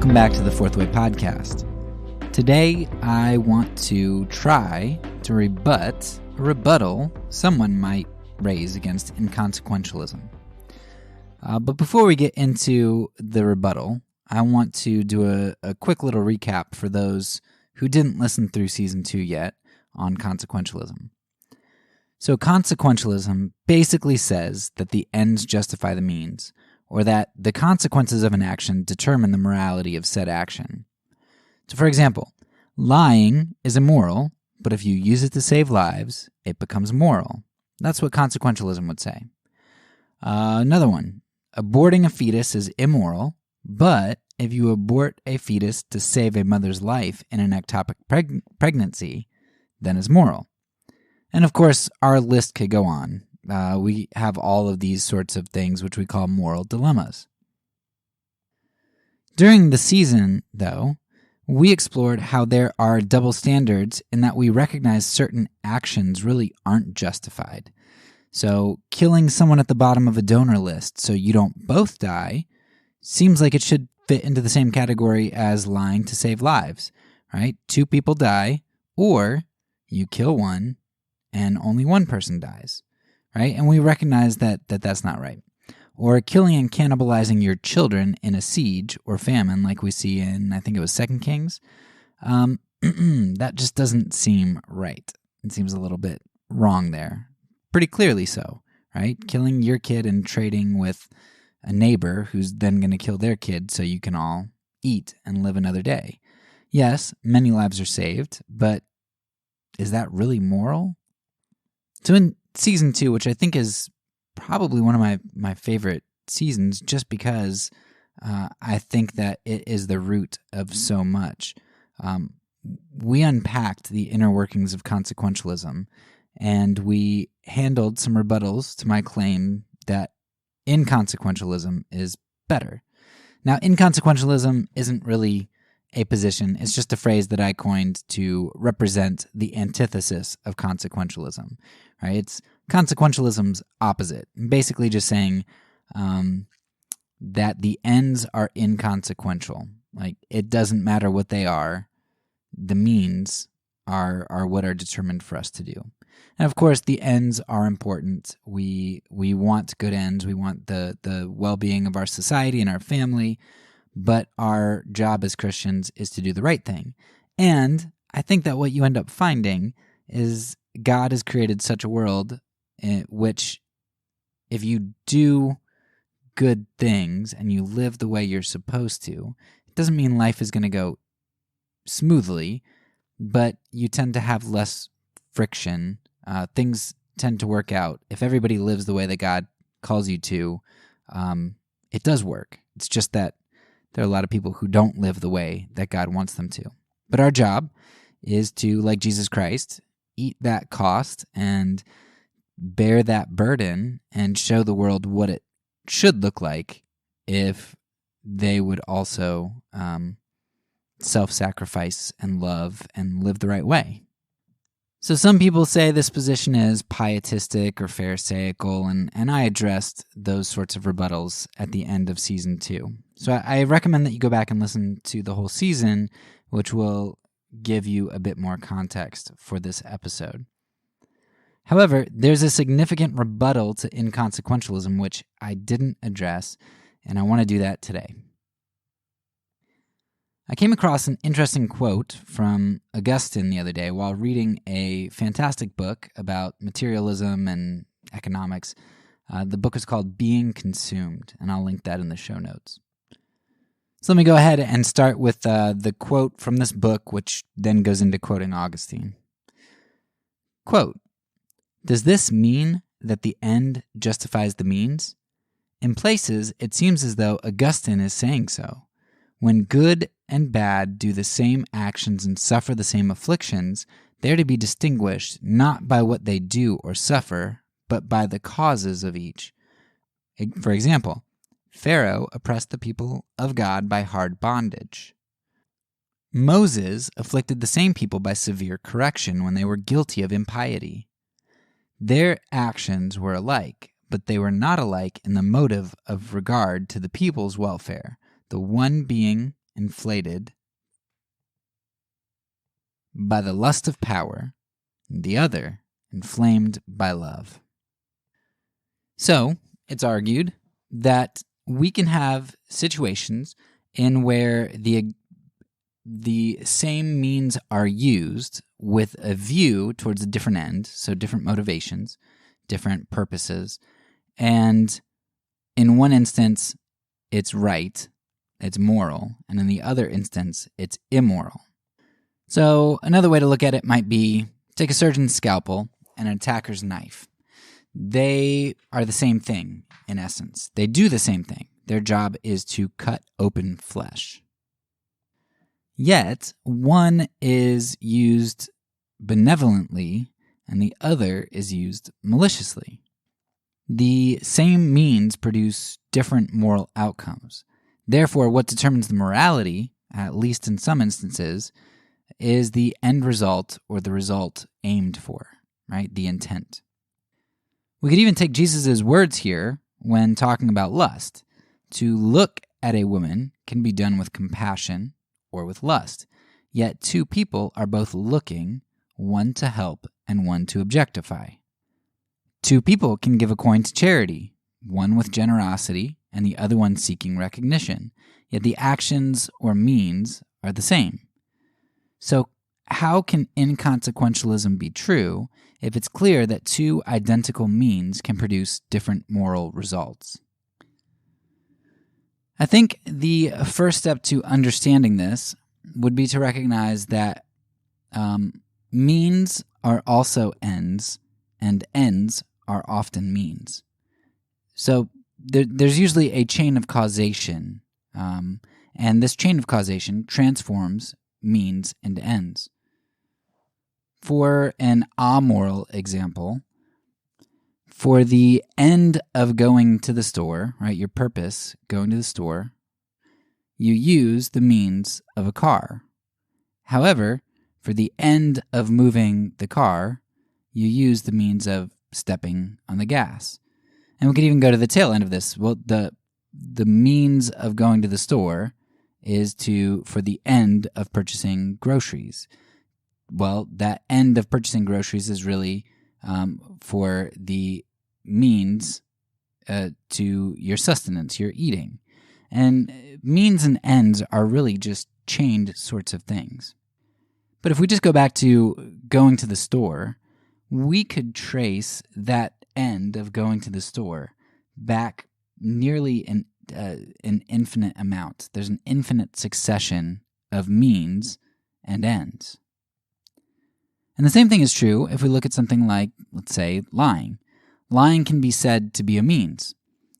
Welcome back to the Fourth Way Podcast. Today, I want to try to rebuttal someone might raise against inconsequentialism. But before we get into the rebuttal, I want to do a quick little recap for those who didn't listen through Season 2 yet on consequentialism. So consequentialism basically says that the ends justify the means, or that the consequences of an action determine the morality of said action. So for example, lying is immoral, but if you use it to save lives, it becomes moral. That's what consequentialism would say. Another one, aborting a fetus is immoral, but if you abort a fetus to save a mother's life in an ectopic pregnancy, then it's moral. And of course, our list could go on. We have all of these sorts of things which we call moral dilemmas. During the season, though, we explored how there are double standards in that we recognize certain actions really aren't justified. So killing someone at the bottom of a donor list so you don't both die seems like it should fit into the same category as lying to save lives, right? 2 people die, or you kill one and only one person dies, right? And we recognize that that's not right. Or killing and cannibalizing your children in a siege or famine like we see in, I think it was 2 Kings. That just doesn't seem right. It seems a little bit wrong there. Pretty clearly so, right? Killing your kid and trading with a neighbor who's then going to kill their kid so you can all eat and live another day. Yes, many lives are saved, but is that really moral? So in Season 2, which I think is probably one of my favorite seasons just because I think that it is the root of so much, we unpacked the inner workings of consequentialism, and we handled some rebuttals to my claim that inconsequentialism is better. Now, inconsequentialism isn't really a position. It's just a phrase that I coined to represent the antithesis of consequentialism, right? It's consequentialism's opposite. Basically just saying that the ends are inconsequential. Like, it doesn't matter what they are. The means are what are determined for us to do. And of course, the ends are important. We want good ends. We want the well-being of our society and our family. But our job as Christians is to do the right thing. And I think that what you end up finding is God has created such a world in which if you do good things and you live the way you're supposed to, it doesn't mean life is going to go smoothly, but you tend to have less friction. Things tend to work out. If everybody lives the way that God calls you to, it does work. It's just that there are a lot of people who don't live the way that God wants them to. But our job is to, like Jesus Christ, eat that cost and bear that burden and show the world what it should look like if they would also self-sacrifice and love and live the right way. So some people say this position is pietistic or pharisaical, and I addressed those sorts of rebuttals at the end of Season 2. So I recommend that you go back and listen to the whole season, which will give you a bit more context for this episode. However, there's a significant rebuttal to inconsequentialism which I didn't address, and I want to do that today. I came across an interesting quote from Augustine the other day while reading a fantastic book about materialism and economics. The book is called Being Consumed, and I'll link that in the show notes. So let me go ahead and start with the quote from this book, which then goes into quoting Augustine. Quote, "Does this mean that the end justifies the means? In places, it seems as though Augustine is saying so. When good and bad do the same actions and suffer the same afflictions, they are to be distinguished not by what they do or suffer, but by the causes of each. For example, Pharaoh oppressed the people of God by hard bondage. Moses afflicted the same people by severe correction when they were guilty of impiety. Their actions were alike, but they were not alike in the motive of regard to the people's welfare, the one being inflated by the lust of power, the other inflamed by love. So, it's argued that we can have situations in where the same means are used with a view towards a different end, so different motivations, different purposes, and in one instance, it's right, it's moral, and in the other instance, it's immoral. So another way to look at it might be, take a surgeon's scalpel and an attacker's knife. They are the same thing, in essence. They do the same thing. Their job is to cut open flesh. Yet, one is used benevolently and the other is used maliciously. The same means produce different moral outcomes. Therefore, what determines the morality, at least in some instances, is the end result or the result aimed for, right? The intent. We could even take Jesus' words here when talking about lust. To look at a woman can be done with compassion or with lust. Yet two people are both looking, one to help and one to objectify. Two people can give a coin to charity, one with generosity and the other one seeking recognition, yet the actions or means are the same. So how can inconsequentialism be true if it's clear that two identical means can produce different moral results? I think the first step to understanding this would be to recognize that means are also ends, and ends are often means. So there's usually a chain of causation, and this chain of causation transforms means into ends. For an amoral example, for the end of going to the store, right, your purpose, going to the store, you use the means of a car. However, for the end of moving the car, you use the means of stepping on the gas. And we could even go to the tail end of this. Well, the means of going to the store is for the end of purchasing groceries. Well, that end of purchasing groceries is really for the means to your sustenance, your eating. And means and ends are really just chained sorts of things. But if we just go back to going to the store, we could trace that end of going to the store back nearly an infinite amount. There's an infinite succession of means and ends. And the same thing is true if we look at something like, let's say, lying. Lying can be said to be a means.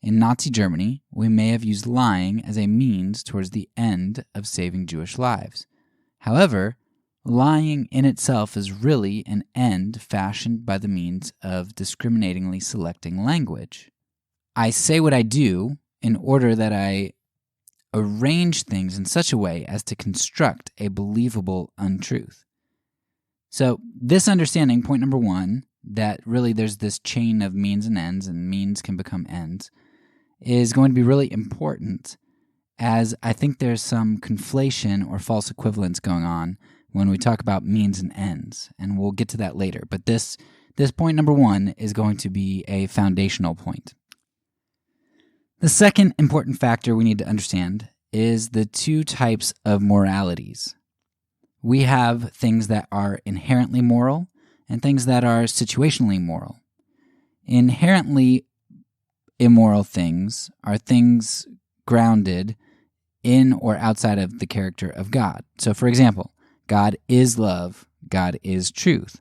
In Nazi Germany, we may have used lying as a means towards the end of saving Jewish lives. However, lying in itself is really an end fashioned by the means of discriminatingly selecting language. I say what I do in order that I arrange things in such a way as to construct a believable untruth. So this understanding, point number one, that really there's this chain of means and ends, and means can become ends, is going to be really important, as I think there's some conflation or false equivalence going on when we talk about means and ends, and we'll get to that later. But this point number one is going to be a foundational point. The second important factor we need to understand is the two types of moralities. We have things that are inherently moral and things that are situationally moral. Inherently immoral things are things grounded in or outside of the character of God. So, for example, God is love, God is truth.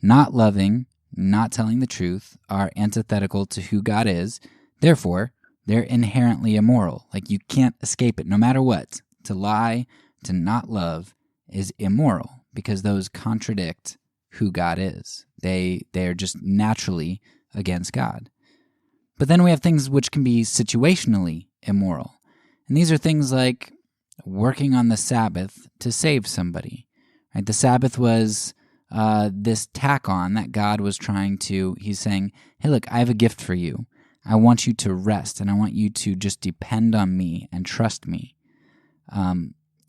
Not loving, not telling the truth are antithetical to who God is. Therefore, they're inherently immoral. Like, you can't escape it no matter what. To lie, to not love is immoral because those contradict who God is. They are just naturally against God. But then we have things which can be situationally immoral. And these are things like working on the Sabbath to save somebody. Right? The Sabbath was this tack-on that God was he's saying, hey, look, I have a gift for you. I want you to rest, and I want you to just depend on me and trust me.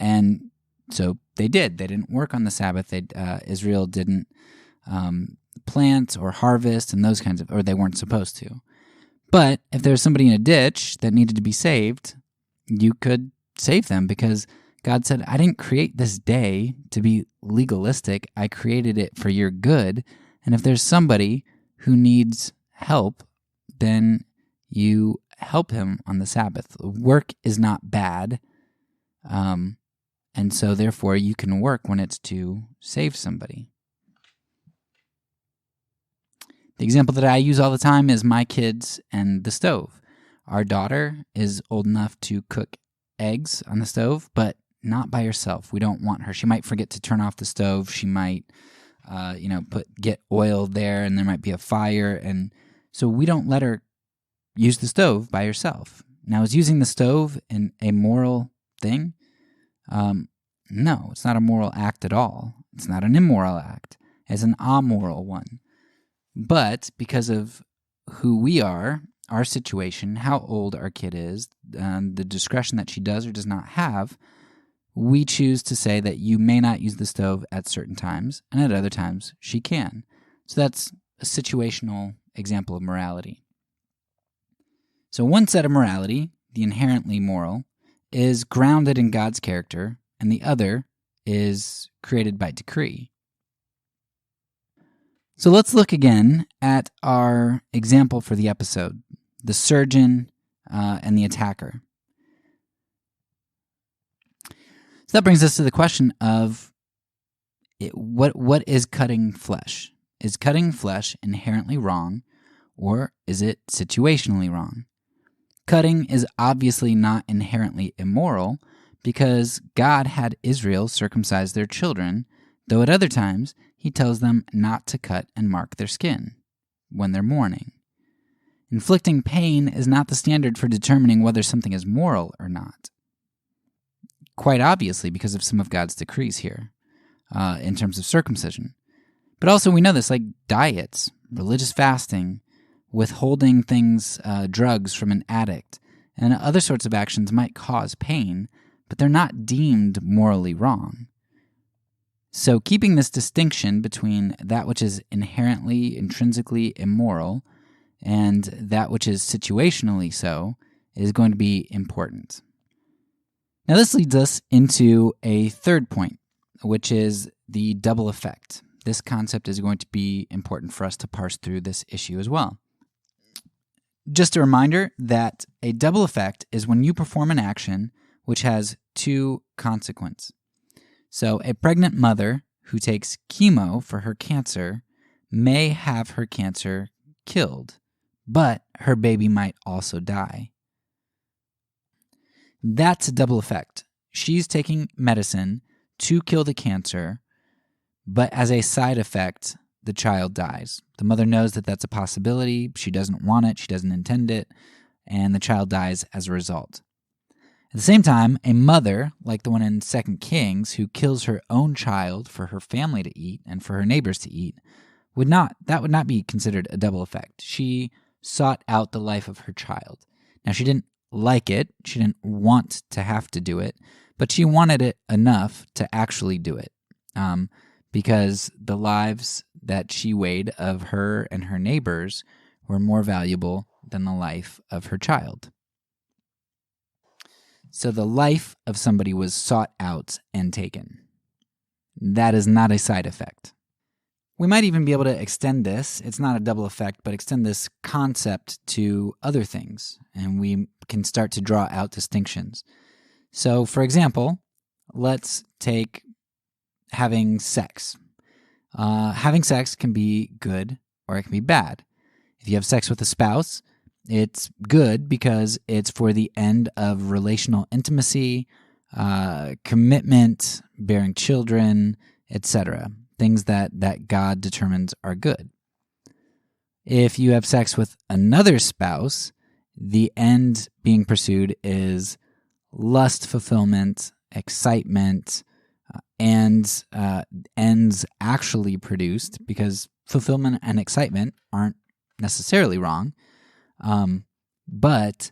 And so they did. They didn't work on the Sabbath. Israel didn't plant or harvest and those kinds of, or they weren't supposed to. But if there was somebody in a ditch that needed to be saved, you could save them because God said, I didn't create this day to be legalistic. I created it for your good. And if there's somebody who needs help, then you help him on the Sabbath. Work is not bad. And so therefore you can work when it's to save somebody. The example that I use all the time is my kids and the stove. Our daughter is old enough to cook eggs on the stove, but not by herself. We don't want her. She might forget to turn off the stove. She might, get oil there, and there might be a fire, and so we don't let her use the stove by herself. Now, is using the stove a moral thing? No, it's not a moral act at all. It's not an immoral act. It's an amoral one. But because of who we are, our situation, how old our kid is, the discretion that she does or does not have, we choose to say that you may not use the stove at certain times, and at other times she can. So that's a situational example of morality. So one set of morality, the inherently moral, is grounded in God's character, and the other is created by decree. So let's look again at our example for the episode, the surgeon and the attacker. So that brings us to the question of what is cutting flesh? Is cutting flesh inherently wrong, or is it situationally wrong? Cutting is obviously not inherently immoral because God had Israel circumcise their children, though at other times he tells them not to cut and mark their skin when they're mourning. Inflicting pain is not the standard for determining whether something is moral or not. Quite obviously because of some of God's decrees here in terms of circumcision. But also we know this, like diets, religious fasting, withholding drugs from an addict, and other sorts of actions might cause pain, but they're not deemed morally wrong. So keeping this distinction between that which is intrinsically immoral and that which is situationally so is going to be important. Now this leads us into a third point, which is the double effect. This concept is going to be important for us to parse through this issue as well. Just a reminder that a double effect is when you perform an action which has two consequences. So a pregnant mother who takes chemo for her cancer may have her cancer killed, but her baby might also die. That's a double effect. She's taking medicine to kill the cancer, but as a side effect, the child dies. The mother knows that that's a possibility. She doesn't want it. She doesn't intend it. And the child dies as a result. At the same time, a mother, like the one in 2 Kings, who kills her own child for her family to eat and for her neighbors to eat, would not be considered a double effect. She sought out the life of her child. Now, she didn't like it. She didn't want to have to do it, but she wanted it enough to actually do it because the lives that she weighed of her and her neighbors were more valuable than the life of her child. So the life of somebody was sought out and taken. That is not a side effect. We might even be able to extend this, it's not a double effect, but extend this concept to other things, and we can start to draw out distinctions. So, for example, let's take having sex. Having sex can be good or it can be bad. If you have sex with a spouse, it's good because it's for the end of relational intimacy, commitment, bearing children, etc. Things that God determines are good. If you have sex with another spouse, the end being pursued is lust fulfillment, excitement, and ends actually produced, because fulfillment and excitement aren't necessarily wrong. But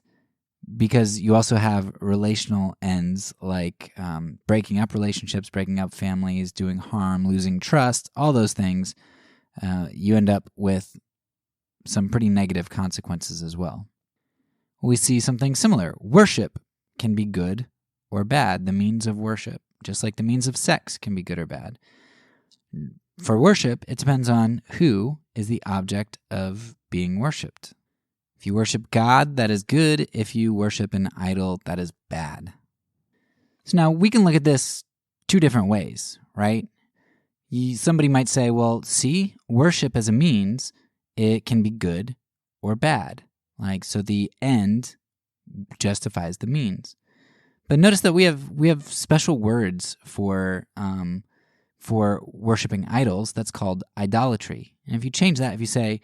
because you also have relational ends like breaking up relationships, breaking up families, doing harm, losing trust, all those things. You end up with some pretty negative consequences as well. We see something similar. Worship can be good or bad, the means of worship, just like the means of sex can be good or bad. For worship, it depends on who is the object of being worshipped. If you worship God, that is good. If you worship an idol, that is bad. So now we can look at this two different ways, right? Somebody might say, well, see, worship as a means, it can be good or bad. So the end justifies the means. But notice that we have special words for worshiping idols. That's called idolatry. And if you change that, if you say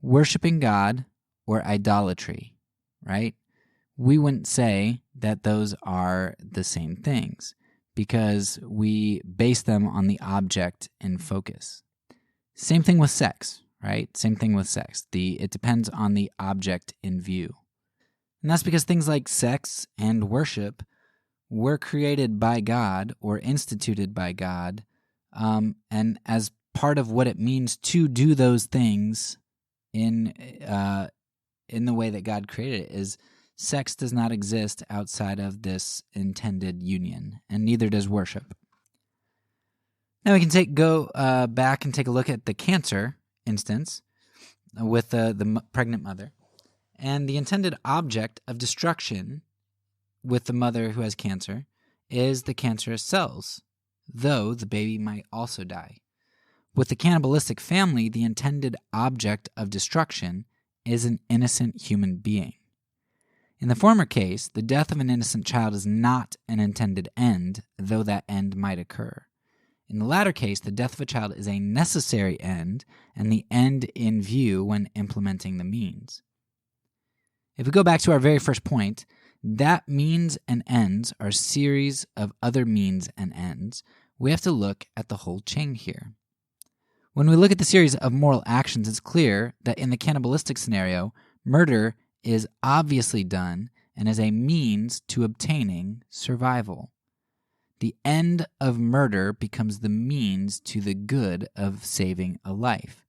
worshiping God or idolatry, right? We wouldn't say that those are the same things because we base them on the object in focus. Same thing with sex, right? Same thing with sex. It depends on the object in view. And that's because things like sex and worship were created by God or instituted by God, and as part of what it means to do those things in the way that God created it is sex does not exist outside of this intended union, and neither does worship. Now we can go back and take a look at the cancer instance with the pregnant mother, and the intended object of destruction with the mother who has cancer is the cancerous cells, though the baby might also die. With the cannibalistic family, the intended object of destruction is an innocent human being. In the former case, the death of an innocent child is not an intended end, though that end might occur. In the latter case, the death of a child is a necessary end and the end in view when implementing the means. If we go back to our very first point, that means and ends are a series of other means and ends. We have to look at the whole chain here. When we look at the series of moral actions, it's clear that in the cannibalistic scenario, murder is obviously done and is a means to obtaining survival. The end of murder becomes the means to the good of saving a life.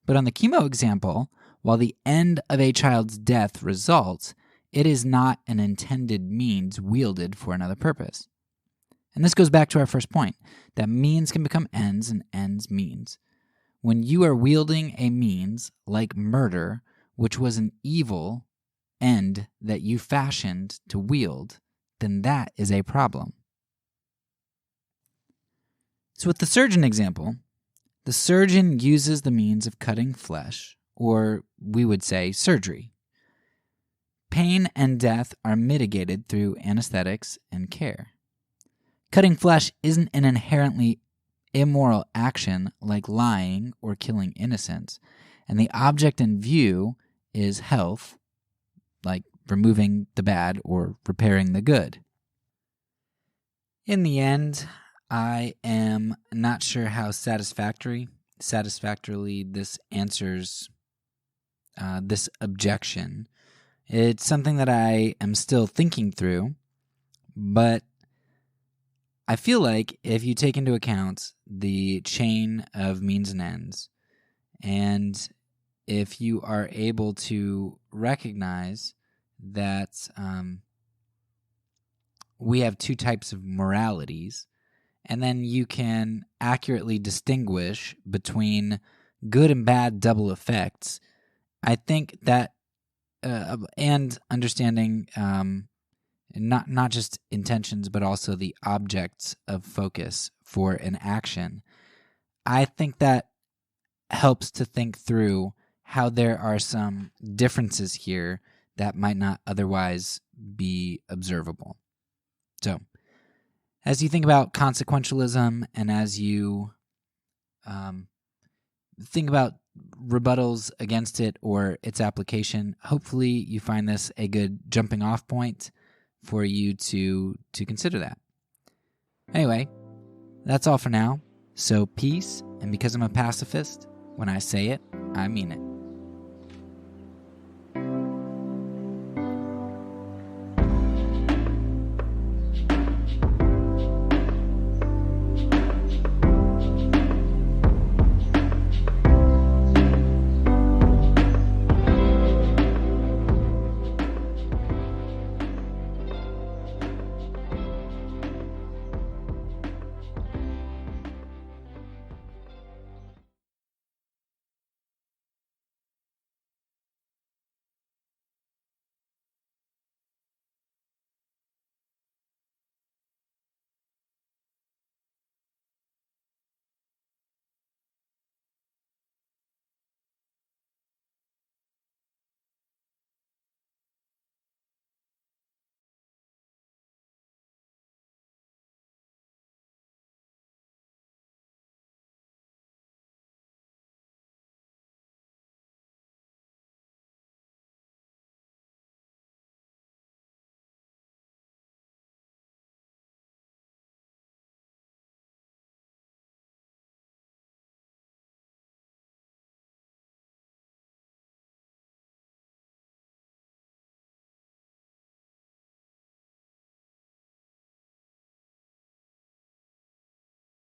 But on the chemo example, while the end of a child's death results, it is not an intended means wielded for another purpose. And this goes back to our first point, that means can become ends and ends means. When you are wielding a means like murder, which was an evil end that you fashioned to wield, then that is a problem. So with the surgeon example, the surgeon uses the means of cutting flesh, or we would say surgery. Pain and death are mitigated through anesthetics and care. Cutting flesh isn't an inherently immoral action like lying or killing innocents, and the object in view is health, like removing the bad or repairing the good. In the end, I am not sure how satisfactorily this answers this objection. It's something that I am still thinking through, but I feel like if you take into account the chain of means and ends, and if you are able to recognize that we have two types of moralities, and then you can accurately distinguish between good and bad double effects, I think that and understanding not just intentions, but also the objects of focus for an action, I think that helps to think through how there are some differences here that might not otherwise be observable. So, as you think about consequentialism and as you think about rebuttals against it or its application, hopefully you find this a good jumping off point for you to consider that. Anyway, that's all for now. So peace, and because I'm a pacifist, when I say it, I mean it.